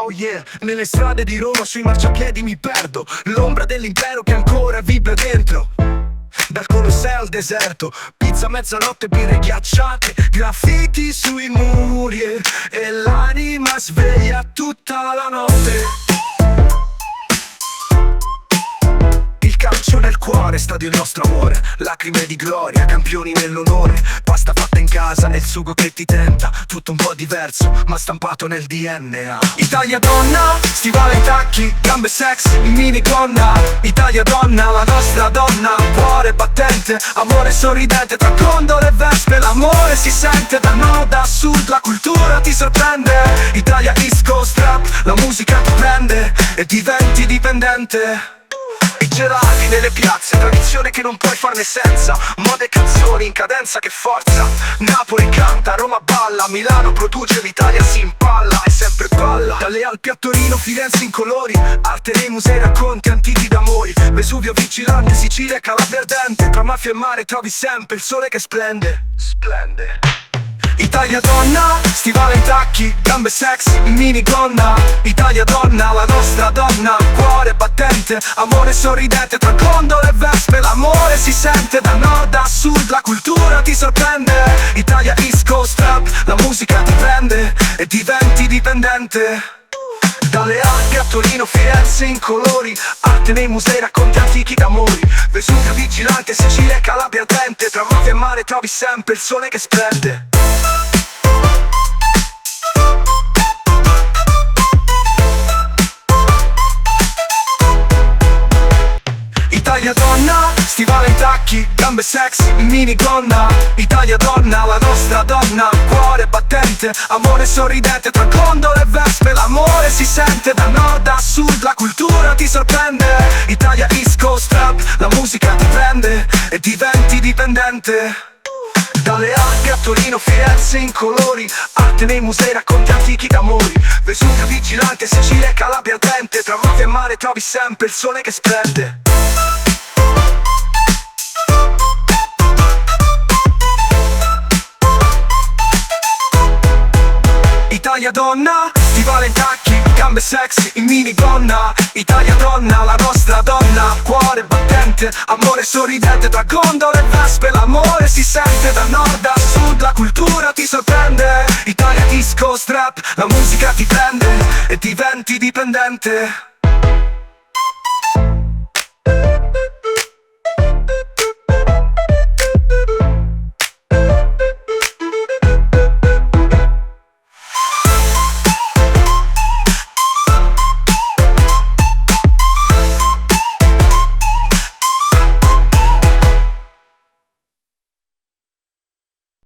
Oh yeah, nelle strade di Roma sui marciapiedi mi perdo, l'ombra dell'impero che ancora vibra dentro. Dal Colosseo al deserto, pizza a mezzanotte, birre ghiacciate, graffiti sui muri e l'anima sveglia tutta la notte. Il calcio nel cuore, stadio il nostro amore, lacrime di gloria, campioni nell'onore, pasta fatta in casa e il sugo che ti tenta, tutto un po' diverso ma stampato nel DNA. Italia donna, stivali e tacchi, gambe sexy, minigonna. Italia donna, la nostra donna, cuore battente, amore sorridente, tra condole e vespe l'amore si sente da nord a sud, la cultura ti sorprende. Italia East Coast rap, la musica ti prende e diventi dipendente. I gelati nelle piazze, tradizione che non puoi farne senza, moda e canzoni in cadenza che forza. Napoli canta, Roma balla, Milano produce, l'Italia si impalla e sempre balla. Dalle Alpi a Torino, Firenze in colori, arte nei musei, racconti antichi d'amori. Vesuvio vigilante, Sicilia e Calabria ardente, tra mafia e mare trovi sempre il sole che splende. Splende. Italia donna, stivali e tacchi, gambe sexy, minigonna. Italia donna, la nostra donna, cuore battente, amore sorridente, tra condole e vespe l'amore si sente da nord a sud, la cultura ti sorprende. Italia East Coast rap, la musica ti prende e diventi dipendente. Dalle Alpi a Torino, Firenze in colori, arte nei musei, racconti antichi d'amori. Vesuvio vigilante, Sicilia e Calabria ardente, tra mafia e mare trovi sempre il sole che splende. Italia donna, stivali e tacchi, gambe sexy, minigonna. Italia donna, la nostra donna, cuore battente, amore sorridente, tra condole e vespe l'amore si sente da nord a sud, la cultura ti sorprende. Italia East Coast rap, la musica ti prende e diventi dipendente. Dalle Alpi a Torino, Firenze in colori, arte nei musei, racconti antichi d'amori. Vesuvio vigilante, Sicilia e Calabria ardente, tra mafia e mare trovi sempre il sole che splende. Italia donna, stivali e tacchi, gambe sexy, in minigonna. Italia donna, la nostra donna, cuore battente, amore sorridente, tra gondole e vespe l'amore si sente da nord a sud, la cultura ti sorprende. Italia East Coast rap, la musica ti prende e diventi dipendente.